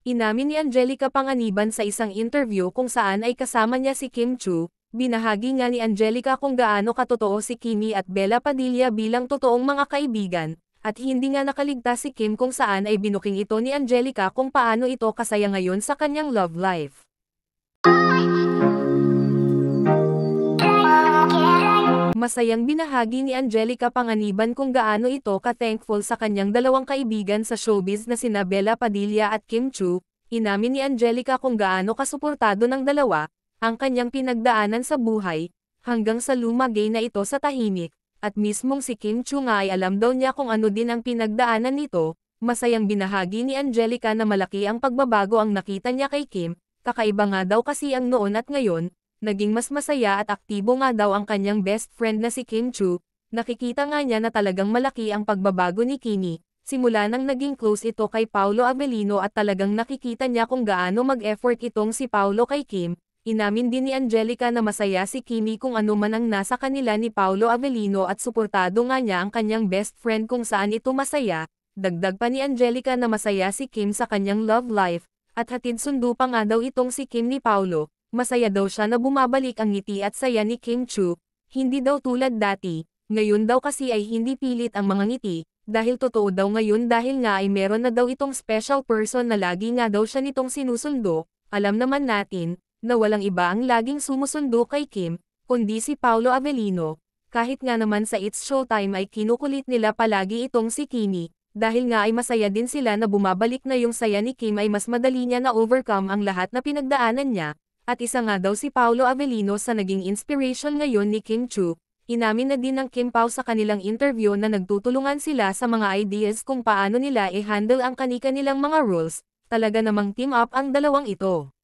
Inamin ni Angelica Panganiban sa isang interview kung saan ay kasama niya si Kim Chu. Binahagi nga ni Angelica kung gaano katotoo si Kimi at Bella Padilla bilang totoong mga kaibigan, at hindi nga nakaligtas si Kim kung saan ay binuking ito ni Angelica kung paano ito kasaya ngayon sa kanyang love life. Masayang binahagi ni Angelica Panganiban kung gaano ito ka-thankful sa kanyang dalawang kaibigan sa showbiz na sina Bella Padilla at Kim Chu. Inamin ni Angelica kung gaano kasuportado ng dalawa ang kanyang pinagdaanan sa buhay, hanggang sa lumagay na ito sa tahimik, at mismong si Kim Chu nga ay alam daw niya kung ano din ang pinagdaanan nito. Masayang binahagi ni Angelica na malaki ang pagbabago ang nakita niya kay Kim, kakaiba nga daw kasi ang noon at ngayon. Naging mas masaya at aktibo nga daw ang kanyang best friend na si Kim Chu. Nakikita nga niya na talagang malaki ang pagbabago ni Kimi, simula nang naging close ito kay Paolo Avellino at talagang nakikita niya kung gaano mag-effort itong si Paolo kay Kim. Inamin din ni Angelica na masaya si Kimi kung ano man ang nasa kanila ni Paolo Avellino at suportado nga niya ang kanyang best friend kung saan ito masaya. Dagdag pa ni Angelica na masaya si Kim sa kanyang love life, at hatid sundo pa nga daw itong si Kim ni Paolo. Masaya daw siya na bumabalik ang ngiti at saya ni Kim Chu, hindi daw tulad dati, ngayon daw kasi ay hindi pilit ang mga ngiti, dahil totoo daw ngayon dahil nga ay meron na daw itong special person na lagi nga daw siya nitong sinusundo. Alam naman natin, na walang iba ang laging sumusundo kay Kim, kundi si Paolo Avellino. Kahit nga naman sa It's Showtime ay kinukulit nila palagi itong si Kimi, dahil nga ay masaya din sila na bumabalik na yung saya ni Kim ay mas madali niya na overcome ang lahat na pinagdaanan niya. At isa nga daw si Paolo Avellino sa naging inspiration ngayon ni Kim Chu. Inamin na din ng Kim Pao sa kanilang interview na nagtutulungan sila sa mga ideas kung paano nila i-handle ang kani-kanilang mga roles. Talaga namang team up ang dalawang ito.